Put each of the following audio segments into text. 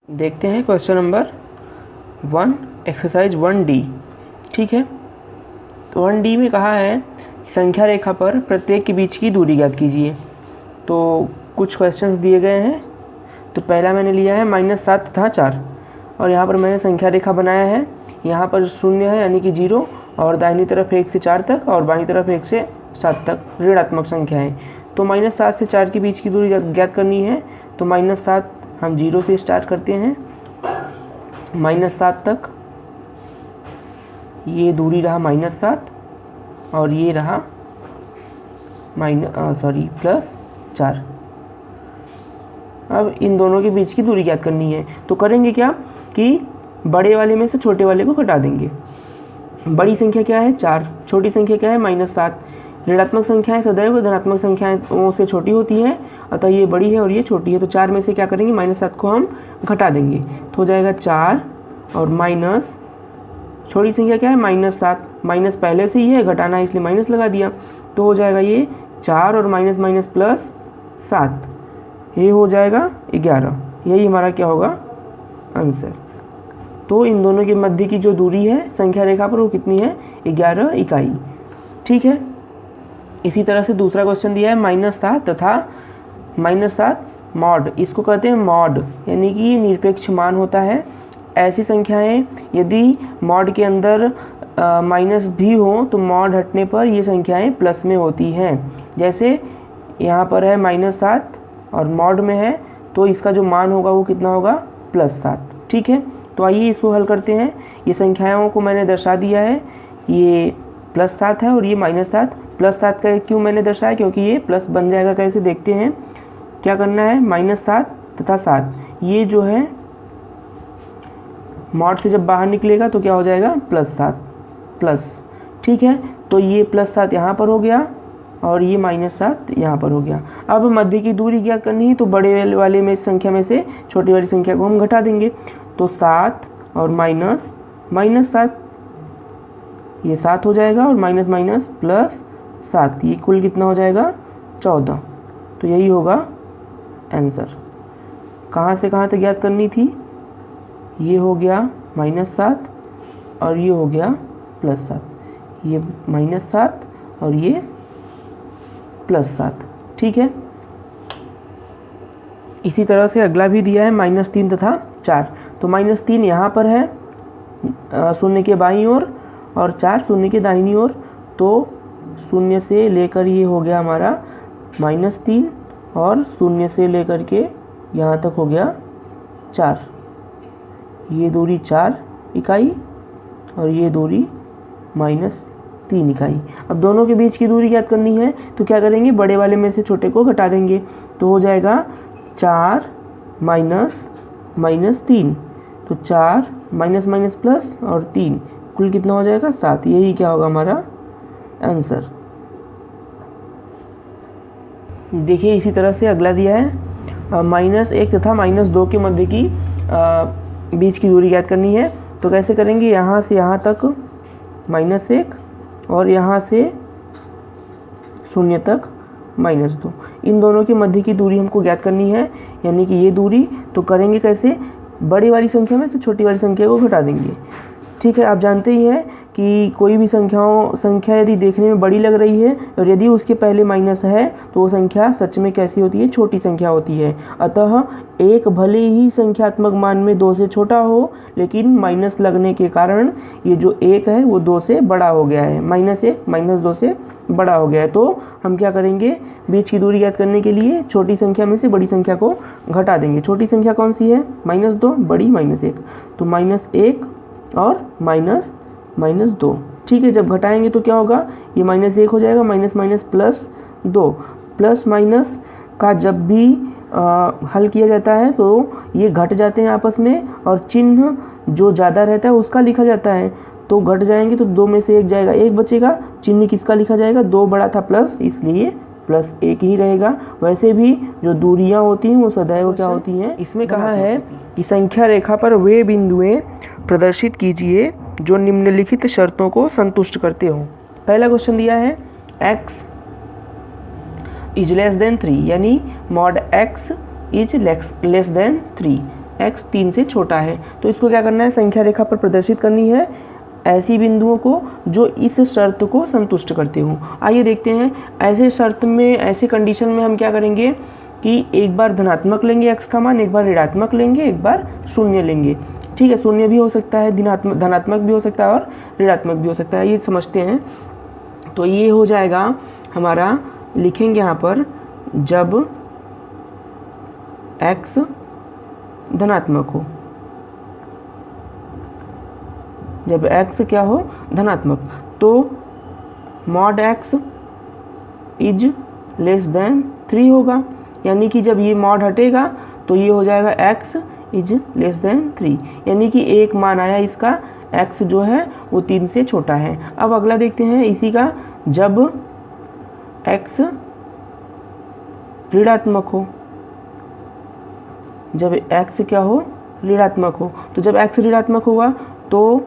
देखते हैं question number 1 exercise 1D। ठीक है, तो 1D में कहा है कि संख्या रेखा पर प्रत्येक के बीच की दूरी ज्ञात कीजिए। तो कुछ क्वेश्चंस दिए गए हैं। तो पहला मैंने लिया है -7 तथा 4 और यहाँ पर मैंने संख्या रेखा बनाया है। यहाँ पर शून्य है यानी कि 0 और दाहिनी तरफ 1 से 4 तक और बाईं तरफ 1 से 7 तक ऋणात्मक संख्या है। तो -7 से 4 के बीच की दूरी ज्ञात करनी है। तो -7 हम 0 से स्टार्ट करते हैं -7 तक। ये दूरी रहा -7 और ये रहा +4। अब इन दोनों के बीच की दूरी ज्ञात करनी है। तो करेंगे क्या कि बड़े वाले में से छोटे वाले को घटा देंगे। बड़ी संख्या क्या है 4, छोटी संख्या क्या है -7। ऋणात्मक संख्याएं सदैव धनात्मक संख्याओं से छोटी होती है, अतः ये बड़ी है और ये छोटी है। तो 4 में से क्या करेंगे -7 को हम घटा देंगे तो हो जाएगा 4 और माइनस छोटी संख्या क्या है -7। माइनस पहले से ही है, घटाना है इसलिए माइनस लगा दिया। तो हो जाएगा ये 4 और माइनस प्लस 7, ये हो जाएगा 11। यही हमारा क्या होगा आंसर। तो इन दोनों के मध्य की जो दूरी है संख्या रेखा पर वो कितनी है 11 इकाई। ठीक है, इसी तरह से दूसरा क्वेश्चन दिया है -7 तथा -7 मॉड। इसको कहते हैं मॉड, यानी कि ये निरपेक्ष मान होता है। ऐसी संख्याएं यदि मॉड के अंदर माइनस भी हो तो मॉड हटने पर ये संख्याएं प्लस में होती हैं। जैसे यहाँ पर है -7 और मॉड में है तो इसका जो मान होगा वो कितना होगा +7। ठीक है, तो आइए इसको हल करते हैं। ये संख्याओं को मैंने दर्शा दिया है, ये +7 है और ये -7। +7 का क्यों मैंने दर्शाया, क्योंकि ये प्लस बन जाएगा। कैसे देखते हैं, क्या करना है -7 तथा 7, ये जो है मॉड से जब बाहर निकलेगा तो क्या हो जाएगा +7 प्लस। ठीक है, तो ये +7 यहाँ पर हो गया और ये -7 यहाँ पर हो गया। अब मध्य की दूरी ज्ञात करनी है तो बड़े वाले में संख्या में से छोटी वाली संख्या को हम घटा देंगे। तो 7 और -7, ये 7 हो जाएगा और माइनस प्लस 7, ये कुल कितना हो जाएगा 14। तो यही होगा आंसर। कहाँ से कहाँ तक ज्ञात करनी थी, ये हो गया -7 और ये हो गया +7, ये -7 और ये +7। ठीक है, इसी तरह से अगला भी दिया है -3 तथा 4। तो -3 यहाँ पर है शून्य के बाईं ओर और 4 शून्य के दाहिनी ओर। तो शून्य से लेकर ये हो गया हमारा -3 और शून्य से लेकर के यहाँ तक हो गया 4। ये दूरी 4 इकाई और ये दूरी -3 इकाई। अब दोनों के बीच की दूरी ज्ञात करनी है तो क्या करेंगे, बड़े वाले में से छोटे को घटा देंगे। तो हो जाएगा 4 -3। तो 4 माइनस प्लस और 3 कुल कितना हो जाएगा 7। यही क्या होगा हमारा आंसर। देखिए इसी तरह से अगला दिया है -1 तथा -2 के मध्य की बीच की दूरी ज्ञात करनी है। तो कैसे करेंगे, यहाँ से यहाँ तक -1 और यहाँ से 0 तक -2, इन दोनों के मध्य की दूरी हमको ज्ञात करनी है, यानी कि ये दूरी। तो करेंगे कैसे, बड़ी वाली संख्या में से छोटी वाली संख्या को घटा देंगे। ठीक है, आप जानते ही हैं कि कोई भी संख्या यदि देखने में बड़ी लग रही है और यदि उसके पहले माइनस है तो वो संख्या सच में कैसी होती है, छोटी संख्या होती है। अतः एक भले ही संख्यात्मक मान में 2 से छोटा हो, लेकिन माइनस लगने के कारण ये जो 1 है वो 2 से बड़ा हो गया है। -1 -2 से बड़ा हो गया है। तो हम क्या करेंगे, बीच की दूरी ज्ञात करने के लिए छोटी संख्या में से बड़ी संख्या को घटा देंगे। छोटी संख्या कौन सी है, -2, बड़ी -1। तो -1 और -2। ठीक है, जब घटाएंगे तो क्या होगा, ये -1 हो जाएगा, माइनस प्लस 2। प्लस माइनस का जब भी हल किया जाता है तो ये घट जाते हैं आपस में और चिन्ह जो ज़्यादा रहता है उसका लिखा जाता है। तो घट जाएंगे तो 2 में से 1 जाएगा, 1 बचेगा। चिन्ह किसका लिखा जाएगा, 2 बड़ा था प्लस, इसलिए +1 ही रहेगा। वैसे भी जो दूरियां होती हैं वो सदैव क्या होती हैं। इसमें कहा है कि संख्या रेखा पर वे बिंदुएं प्रदर्शित कीजिए जो निम्नलिखित शर्तों को संतुष्ट करते हो। पहला क्वेश्चन दिया है x = 3, यानी mod x = <3। x 3 से छोटा है। तो इसको क्या करना है, संख्या रेखा पर प्रदर्शित करनी है ऐसी बिंदुओं को जो इस शर्त को संतुष्ट करते हों। आइए देखते हैं, ऐसे शर्त में, ऐसे कंडीशन में हम क्या करेंगे कि एक बार धनात्मक लेंगे x का मान, एक बार ऋणात्मक लेंगे, एक बार शून्य लेंगे। ठीक है, शून्य भी हो सकता है, धनात्मक भी हो सकता है और ऋणात्मक भी हो सकता है, ये समझते हैं। तो ये हो जाएगा हमारा, लिखेंगे यहाँ पर, जब x धनात्मक हो, जब x क्या हो, धनात्मक, तो mod x is less then 3 होगा। यानी कि जब ये मॉड हटेगा तो ये हो जाएगा x इज लेस देन 3, यानी कि एक मान आया इसका, x जो है वो 3 से छोटा है। अब अगला देखते हैं इसी का, जब x ऋणात्मक हो, जब x क्या हो, ऋणात्मक हो। तो जब x ऋणात्मक होगा तो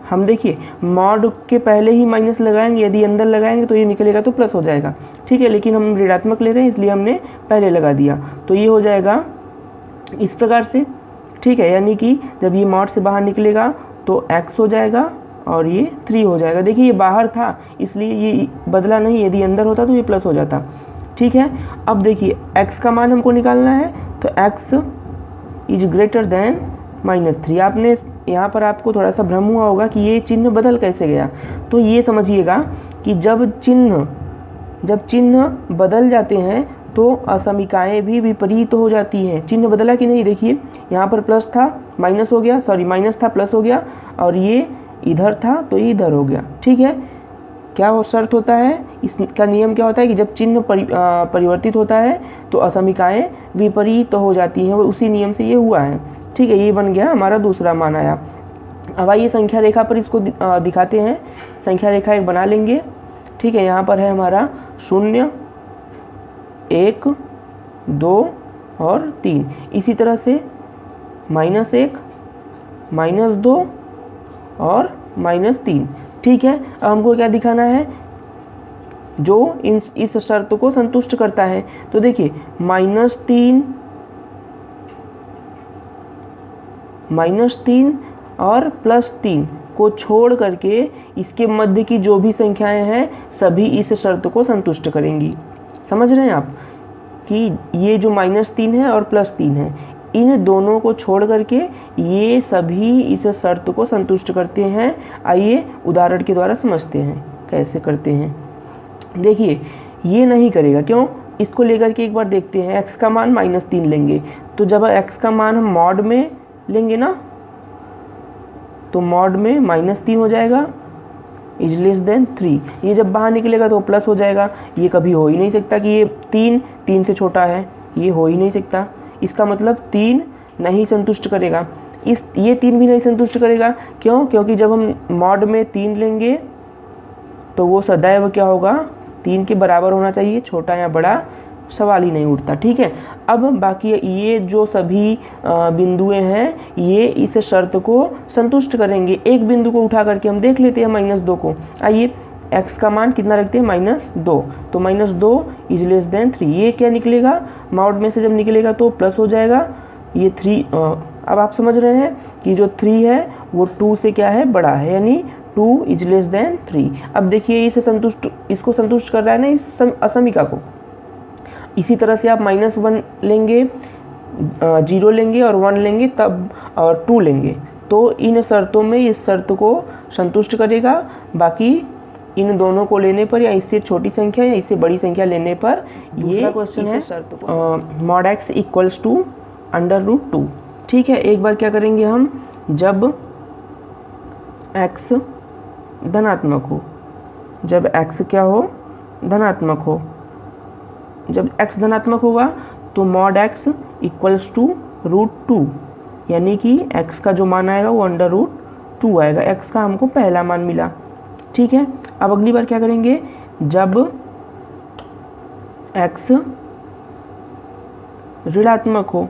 हम देखिए मॉड के पहले ही माइनस लगाएंगे, यदि अंदर लगाएंगे तो ये निकलेगा तो प्लस हो जाएगा। ठीक है, लेकिन हम ऋणात्मक ले रहे हैं इसलिए हमने पहले लगा दिया, तो ये हो जाएगा इस प्रकार से। ठीक है, यानी कि जब ये मॉड से बाहर निकलेगा तो x हो जाएगा और ये 3 हो जाएगा। देखिए ये बाहर था इसलिए ये बदला नहीं, यदि अंदर होता तो ये प्लस हो जाता। ठीक है, अब देखिए x का मान हमको निकालना है, तो x इज ग्रेटर देन -3। आपने यहाँ पर आपको थोड़ा सा भ्रम हुआ होगा कि ये चिन्ह बदल कैसे गया। तो ये समझिएगा कि जब चिन्ह बदल जाते हैं तो असमीकाएँ भी विपरीत हो जाती हैं। चिन्ह बदला कि नहीं, देखिए यहाँ पर प्लस था माइनस हो गया, सॉरी माइनस था प्लस हो गया, और ये इधर था तो ये इधर हो गया। ठीक है, क्या हो शर्त होता है, इसका नियम क्या होता है कि जब चिन्ह परिवर्तित होता है तो असमीकाएँ विपरीत हो जाती हैं, वो उसी नियम से ये हुआ है। ठीक है, ये बन गया हमारा दूसरा मान आया। अब आइए संख्या रेखा पर इसको दिखाते हैं। संख्या रेखा एक बना लेंगे। ठीक है, यहाँ पर है हमारा 0, 1, 2 और 3। इसी तरह से -1, -2 और -3। ठीक है, अब हमको क्या दिखाना है, जो इस शर्त को संतुष्ट करता है। तो देखिए -3 और +3 को छोड़ करके इसके मध्य की जो भी संख्याएं हैं सभी इस शर्त को संतुष्ट करेंगी। समझ रहे हैं आप कि ये जो -3 है और +3 है, इन दोनों को छोड़ करके ये सभी इस शर्त को संतुष्ट करते हैं। आइए उदाहरण के द्वारा समझते हैं कैसे करते हैं। देखिए ये नहीं करेगा, क्यों, इसको लेकर के एक बार देखते हैं। x का मान -3 लेंगे, तो जब x का मान हम मॉड में लेंगे ना, तो मॉड में -3 हो जाएगा इज लेस देन 3। ये जब बाहर निकलेगा तो प्लस हो जाएगा। ये कभी हो ही नहीं सकता कि ये 3 से छोटा है, ये हो ही नहीं सकता। इसका मतलब 3 नहीं संतुष्ट करेगा, ये 3 भी नहीं संतुष्ट करेगा। क्यों, क्योंकि जब हम मॉड में 3 लेंगे तो वो सदैव क्या होगा, 3 के बराबर होना चाहिए, छोटा या बड़ा सवाल ही नहीं उठता। ठीक है, अब बाकी ये जो सभी बिंदुएं हैं ये इस शर्त को संतुष्ट करेंगे। एक बिंदु को उठा करके हम देख लेते हैं -2 को। आइए x का मान कितना रखते हैं, -2, तो -2 इज लेस देन 3। ये क्या निकलेगा, मॉड में से जब निकलेगा तो प्लस हो जाएगा, ये 3। अब आप समझ रहे हैं कि जो 3 है वो 2 से क्या है, बड़ा है, यानी 2 इज लेस देन 3। अब देखिए इसको संतुष्ट कर रहा है ना इस असमीका को। इसी तरह से आप -1 लेंगे, 0 लेंगे और 1 लेंगे तब, और 2 लेंगे, तो इन शर्तों में इस शर्त को संतुष्ट करेगा। बाकी इन दोनों को लेने पर या इससे छोटी संख्या या इससे बड़ी संख्या लेने पर, ये क्वेश्चन है मॉड x इक्वल्स टू √2। ठीक है, एक बार क्या करेंगे हम, जब x धनात्मक हो, जब x क्या हो, धनात्मक हो, जब x धनात्मक होगा तो मॉड x इक्वल्स टू √2, यानी कि x का जो मान आएगा वो √2 आएगा। x का हमको पहला मान मिला। ठीक है, अब अगली बार क्या करेंगे, जब x ऋणात्मक हो,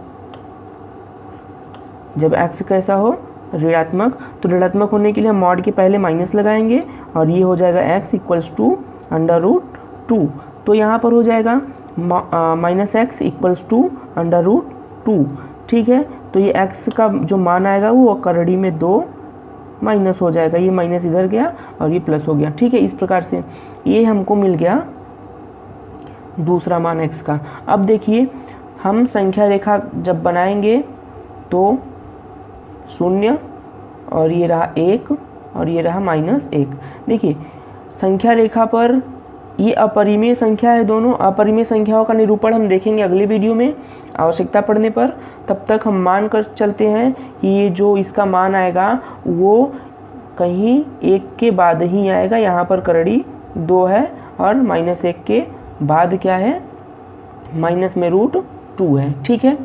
जब x कैसा हो, ऋणात्मक, तो ऋणात्मक होने के लिए हम मॉड के पहले माइनस लगाएंगे और ये हो जाएगा x इक्वल्स टू √2। तो यहाँ पर हो जाएगा -x इक्वल्स टू √2। ठीक है। तो ये x का जो मान आएगा वो करड़ी में 2 माइनस हो जाएगा, ये माइनस इधर गया और ये प्लस हो गया, ठीक है। इस प्रकार से ये हमको मिल गया दूसरा मान x का। अब देखिए हम संख्या रेखा जब बनाएंगे तो 0 और ये रहा 1 और ये रहा -1। देखिए संख्या रेखा पर ये अपरिमेय संख्या है, दोनों अपरिमेय संख्याओं का निरूपण हम देखेंगे अगले वीडियो में आवश्यकता पड़ने पर। तब तक हम मान कर चलते हैं कि ये जो इसका मान आएगा वो कहीं 1 के बाद ही आएगा। यहाँ पर करड़ी 2 है और -1 के बाद क्या है, माइनस में √2 है, ठीक है।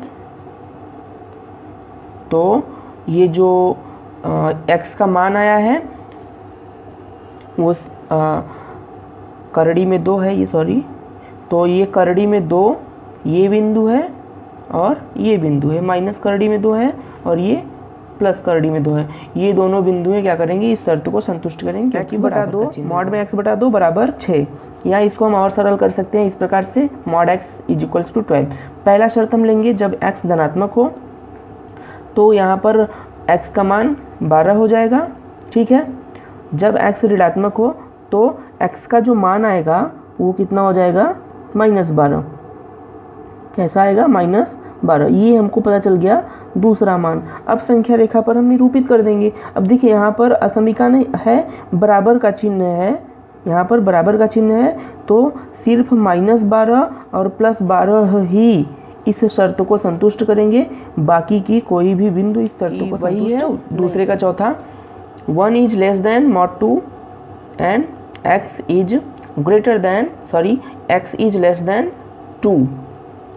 तो ये जो x का मान आया है वो करड़ी में 2 है, ये सॉरी, तो ये करड़ी में 2 ये बिंदु है और ये बिंदु है, माइनस करड़ी में 2 है और ये प्लस करड़ी में 2 है। ये दोनों बिंदुएं क्या करेंगे, इस शर्त को संतुष्ट करेंगे, क्योंकि x/2 मॉड में x/2 बराबर 6। या इसको हम और सरल कर सकते हैं इस प्रकार से, मॉड x = 12। पहला शर्त हम लेंगे जब x धनात्मक हो तो यहाँ पर x का मान 12 हो जाएगा, ठीक है। जब x ऋणात्मक हो तो x का जो मान आएगा वो कितना हो जाएगा, -12। कैसा आएगा, -12। ये हमको पता चल गया दूसरा मान। अब संख्या रेखा पर हम निरूपित कर देंगे। अब देखिए यहाँ पर असमीका नहीं है, बराबर का चिन्ह है, यहाँ पर बराबर का चिन्ह है, तो सिर्फ -12 और +12 ही इस शर्त को संतुष्ट करेंगे, बाकी की कोई भी बिंदु इस शर्त को वही है। दूसरे का चौथा, 1 is less than mod 2 and x is greater than x is less then 2,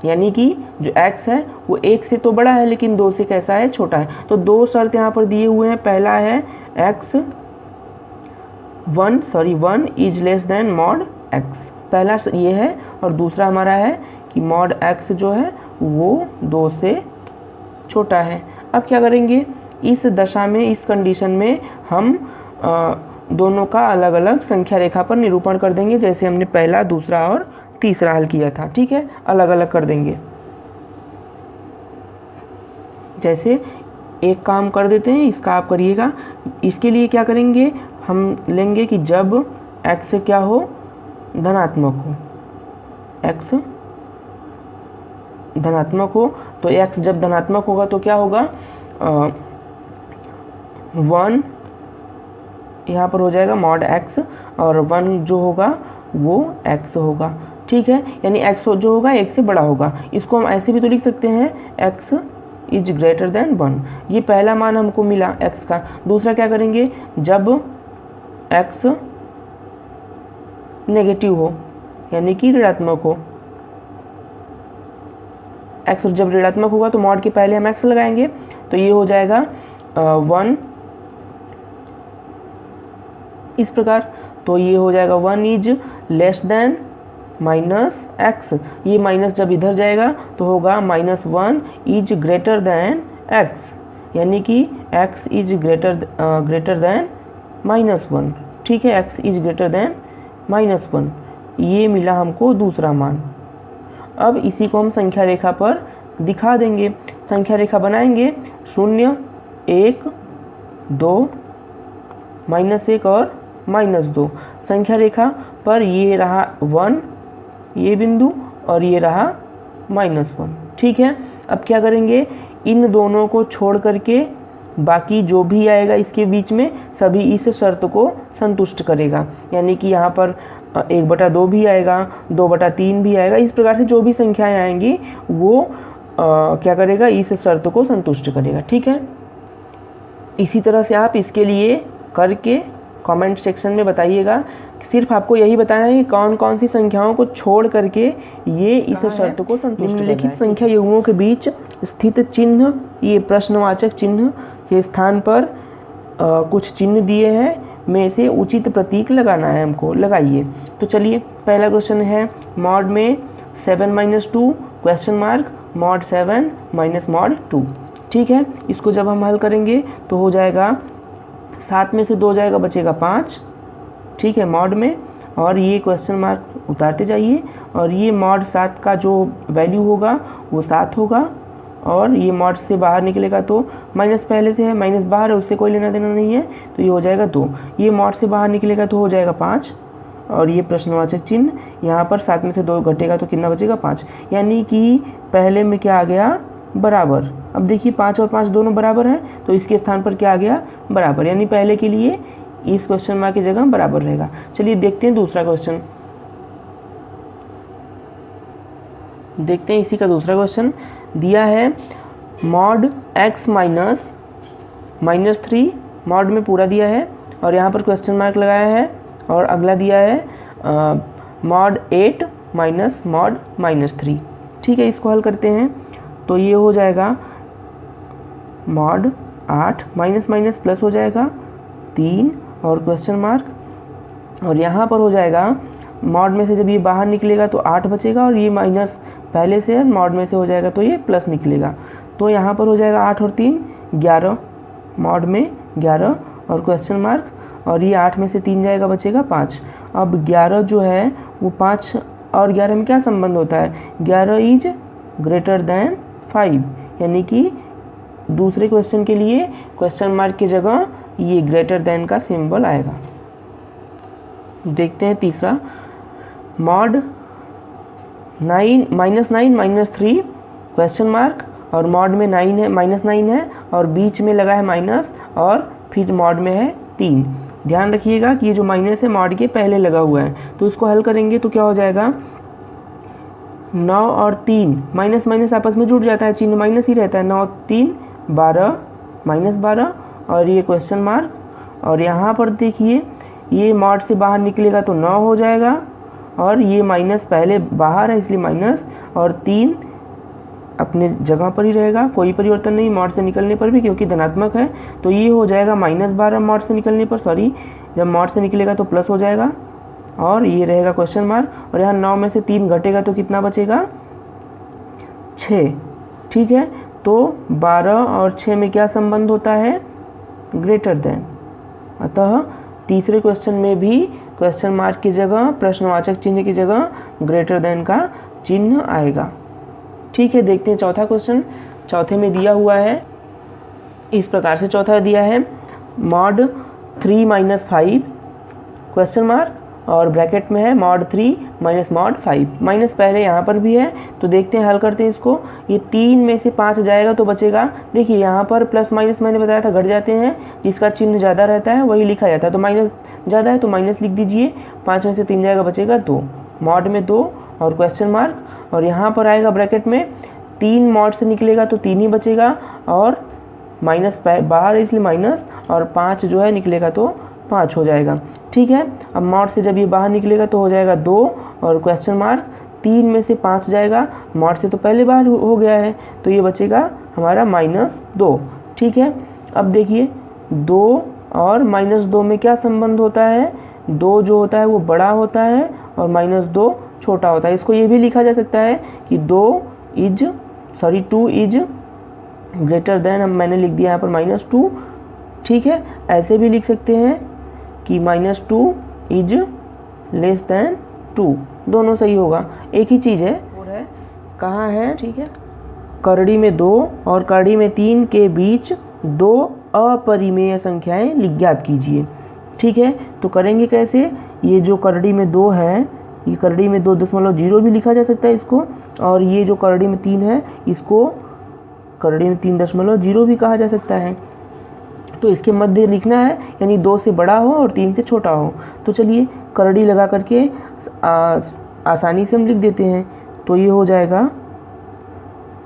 यानी कि जो x है वो 1 से तो बड़ा है लेकिन 2 से कैसा है, छोटा है। तो दो शर्त यहाँ पर दिए हुए हैं। पहला है1 is less than mod x, पहला ये है, और दूसरा हमारा है कि mod x जो है वो 2 से छोटा है। अब क्या करेंगे, इस दशा में, इस कंडीशन में हम दोनों का अलग अलग संख्या रेखा पर निरूपण कर देंगे, जैसे हमने पहला, दूसरा और तीसरा हल किया था, ठीक है। अलग अलग कर देंगे। जैसे एक काम कर देते हैं, इसका आप करिएगा। इसके लिए क्या करेंगे, हम लेंगे कि जब x क्या हो, धनात्मक हो, x धनात्मक हो, तो x जब धनात्मक होगा तो क्या होगा, 1 यहाँ पर हो जाएगा mod x, और 1 जो होगा वो x होगा, ठीक है। यानी x जो होगा 1 से बड़ा होगा। इसको हम ऐसे भी तो लिख सकते हैं, x इज ग्रेटर देन 1। ये पहला मान हमको मिला x का। दूसरा क्या करेंगे, जब x नेगेटिव हो, यानी कि ऋणात्मक हो, x जब ऋणात्मक होगा तो मॉड के पहले हम x लगाएंगे, तो ये हो जाएगा 1 इस प्रकार। तो ये हो जाएगा 1 इज लेस देन -x, ये माइनस जब इधर जाएगा तो होगा -1 इज ग्रेटर देन x, यानी कि x इज ग्रेटर देन -1, ठीक है। x इज ग्रेटर देन -1, ये मिला हमको दूसरा मान। अब इसी को हम संख्या रेखा पर दिखा देंगे। संख्या रेखा बनाएंगे, 0, 1, 2, -1 और -2। संख्या रेखा पर ये रहा 1 ये बिंदु और ये रहा -1, ठीक है। अब क्या करेंगे, इन दोनों को छोड़ करके बाकी जो भी आएगा इसके बीच में सभी इस शर्त को संतुष्ट करेगा, यानी कि यहाँ पर 1/2 भी आएगा, 2/3 भी आएगा। इस प्रकार से जो भी संख्याएं आएंगी वो क्या करेगा, इस शर्त को संतुष्ट करेगा, ठीक है। इसी तरह से आप इसके लिए करके कमेंट सेक्शन में बताइएगा। सिर्फ आपको यही बताना है कि कौन कौन सी संख्याओं को छोड़ करके ये इस शर्त को संतुष्ट करेगा। निम्नलिखित संख्या युग्मों के बीच स्थित चिन्ह, ये प्रश्नवाचक चिन्ह के स्थान पर कुछ चिन्ह दिए हैं, में से उचित प्रतीक लगाना है हमको, लगाइए। तो चलिए पहला क्वेश्चन है, मॉड में 7 - 2 क्वेश्चन मार्क mod 7 - mod 2, ठीक है। इसको जब हम हल करेंगे तो हो जाएगा 7 में से 2 जाएगा, बचेगा 5, ठीक है, मॉड में, और ये क्वेश्चन मार्क उतारते जाइए, और ये mod 7 का जो वैल्यू होगा वो 7 होगा, और ये मॉड से बाहर निकलेगा तो माइनस पहले से है, माइनस बाहर है, उससे कोई लेना देना नहीं है, तो ये हो जाएगा 2। ये मॉड से बाहर निकलेगा तो हो जाएगा 5, और ये प्रश्नवाचक चिन्ह यहाँ पर 7 में से 2 घटेगा तो कितना बचेगा 5, यानी कि पहले में क्या आ गया बराबर। अब देखिए 5 और 5 दोनों बराबर हैं, तो इसके स्थान पर क्या आ गया बराबर, यानी पहले के लिए इस क्वेश्चन मार्क की जगह बराबर रहेगा। चलिए देखते हैं दूसरा क्वेश्चन, देखते हैं इसी का दूसरा क्वेश्चन। दिया है मॉड x माइनस 3, मॉड में पूरा दिया है और यहाँ पर क्वेश्चन मार्क लगाया है, और अगला दिया है मॉड 8 माइनस मॉड -3। ठीक है, इसको हल करते हैं तो ये हो जाएगा मॉड 8 माइनस माइनस प्लस हो जाएगा 3 और क्वेश्चन मार्क, और यहाँ पर हो जाएगा मॉड में से जब ये बाहर निकलेगा तो 8 बचेगा, और ये माइनस पहले से है, मॉड में से हो जाएगा तो ये प्लस निकलेगा, तो यहाँ पर हो जाएगा 8 और 3 11, मॉड में 11 और क्वेश्चन मार्क, और ये 8 में से 3 जाएगा बचेगा 5। अब 11 जो है वो 5 और 11 में क्या संबंध होता है, 11 इज ग्रेटर देन 5, यानी कि दूसरे क्वेश्चन के लिए क्वेश्चन मार्क की जगह ये ग्रेटर देन का सिंबल आएगा। देखते हैं तीसरा, मॉड 9 -3 क्वेश्चन मार्क, और मॉड में 9 है -9 है और बीच में लगा है माइनस, और फिर मॉड में है 3। ध्यान रखिएगा कि ये जो माइनस है मॉड के पहले लगा हुआ है, तो इसको हल करेंगे तो क्या हो जाएगा 9 और 3 माइनस माइनस आपस में जुड़ जाता है, चिन्ह माइनस ही रहता है, 9 3 12 -12 और ये क्वेश्चन मार्क, और यहाँ पर देखिए ये मॉड से बाहर निकलेगा तो 9 हो जाएगा, और ये माइनस पहले बाहर है इसलिए माइनस, और 3 अपने जगह पर ही रहेगा, कोई परिवर्तन नहीं मॉड से निकलने पर भी क्योंकि धनात्मक है, तो ये हो जाएगा -12 मॉड से निकलने पर, सॉरी जब मॉड से निकलेगा तो प्लस हो जाएगा, और ये रहेगा क्वेश्चन मार्क, और यहाँ 9 में से 3 घटेगा तो कितना बचेगा 6। ठीक है, तो 12 और 6 में क्या संबंध होता है ग्रेटर देन, अतः तीसरे क्वेश्चन में भी क्वेश्चन मार्क की जगह प्रश्नवाचक चिन्ह की जगह ग्रेटर देन का चिन्ह आएगा। ठीक है, देखते हैं चौथा क्वेश्चन। चौथे में दिया हुआ है इस प्रकार से, चौथा दिया है मॉड 3 - 5 क्वेश्चन मार्क, और ब्रैकेट में है मॉड 3 माइनस मॉड 5, माइनस पहले यहाँ पर भी है, तो देखते हैं हल करते हैं इसको। ये 3 में से 5 जाएगा तो बचेगा, देखिए यहाँ पर प्लस माइनस मैंने बताया था घट जाते हैं, जिसका चिन्ह ज़्यादा रहता है वही लिखा जाता है, तो माइनस ज़्यादा है तो माइनस लिख दीजिए, 5 में से 3 जाएगा बचेगा 2, मॉड में 2 और क्वेश्चन मार्क, और यहाँ पर आएगा ब्रैकेट में 3 मॉड से निकलेगा तो 3 ही बचेगा, और माइनस बाहर है इसलिए माइनस, और 5 जो है निकलेगा तो 5 हो जाएगा। ठीक है, अब मॉड से जब ये बाहर निकलेगा तो हो जाएगा 2 और क्वेश्चन मार्क, 3 में से 5 जाएगा, मॉड से तो पहले बाहर हो गया है तो ये बचेगा हमारा -2। ठीक है, अब देखिए 2 और -2 में क्या संबंध होता है, 2 जो होता है वो बड़ा होता है और -2 छोटा होता है। इसको ये भी लिखा जा सकता है कि 2 इज ग्रेटर देन, मैंने लिख दिया यहाँ पर -2। ठीक है, ऐसे भी लिख सकते हैं कि -2 इज लेस देन 2, दोनों सही होगा, एक ही चीज़ है। और है कहाँ है, ठीक है, करड़ी में 2 और करड़ी में 3 के बीच 2 अपरिमेय संख्याएं ज्ञात कीजिए। ठीक है, तो करेंगे कैसे, ये जो करड़ी में 2 है, ये करड़ी में 2.0 भी लिखा जा सकता है इसको, और ये जो करड़ी में 3 है इसको करड़ी में 3.0 भी कहा जा सकता है। तो इसके मध्य लिखना है, यानी 2 से बड़ा हो और 3 से छोटा हो। तो चलिए करड़ी लगा करके आसानी से हम लिख देते हैं, तो ये हो जाएगा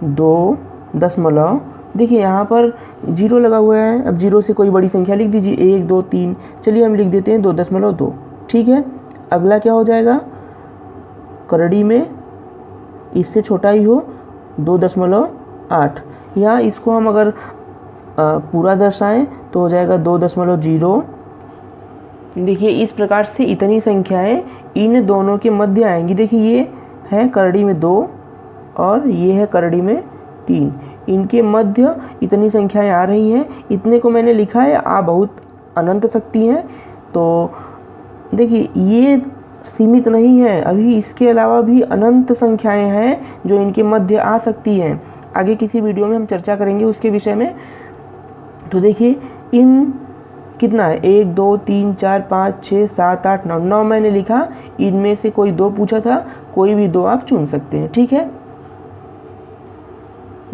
2 दशमलव, देखिए यहाँ पर 0 लगा हुआ है, अब 0 से कोई बड़ी संख्या लिख दीजिए, 1 2 3, चलिए हम लिख देते हैं 2.2। ठीक है, अगला क्या हो जाएगा, करड़ी में इससे छोटा ही हो 2.8, या इसको हम अगर पूरा दर्शाएं तो हो जाएगा 2.0। देखिए इस प्रकार से इतनी संख्याएं इन दोनों के मध्य आएंगी। देखिए ये है करड़ी में 2 और ये है करड़ी में 3, इनके मध्य इतनी संख्याएं आ रही हैं। इतने को मैंने लिखा है, आप बहुत अनंत शक्ति हैं, तो देखिए ये सीमित नहीं है, अभी इसके अलावा भी अनंत संख्याएं हैं जो इनके मध्य आ सकती हैं। आगे किसी वीडियो में हम चर्चा करेंगे उसके विषय में। तो देखिए इन कितना है 1 2 3 4 5 6 7 8 9 9 मैंने लिखा, इनमें से कोई 2 पूछा था, कोई भी 2 आप चुन सकते हैं, ठीक है।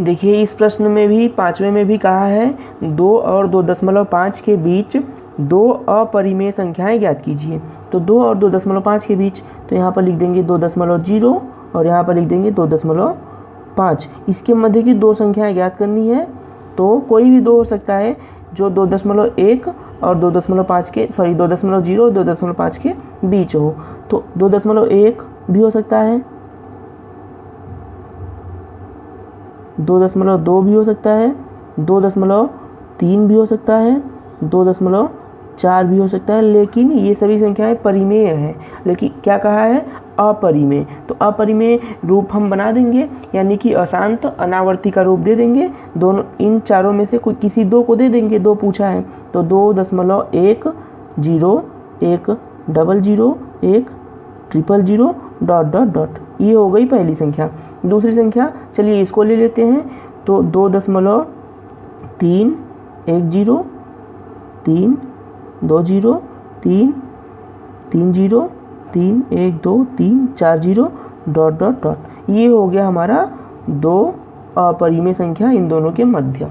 देखिए इस प्रश्न में भी 5वें में भी कहा है 2 और 2.5 के बीच 2 अपरिमेय संख्याएं ज्ञात कीजिए। तो 2 और 2.5 के बीच, तो यहाँ पर लिख देंगे 2.0 और यहाँ पर लिख देंगे 2.5। इसके मध्य की 2 संख्याएं ज्ञात करनी है, तो कोई भी 2 हो सकता है जो 2.1 और 2.5 के 2.0 और 2.5 के बीच हो। तो 2.1 भी हो सकता है, 2.2 भी हो सकता है, 2.3 भी हो सकता है, 2.4 भी हो सकता है, लेकिन ये सभी संख्याएं परिमेय हैं। लेकिन क्या कहा है? अपरिमेय। तो अपरिमेय रूप हम बना देंगे, यानी कि अशांत अनावर्ती का रूप दे देंगे। दोनों इन चारों में से कोई किसी 2 को दे देंगे, 2 पूछा है तो 2.1 0 1 00 1 000 डॉट डॉट डॉट। ये हो गई पहली संख्या। दूसरी संख्या चलिए इसको ले लेते हैं, तो 2.3 1 0 3 2 0 3 3 0 3 1 2 3 4 0 डॉट डॉट डॉट। ये हो गया हमारा 2 अपरिमेय संख्या इन दोनों के मध्य।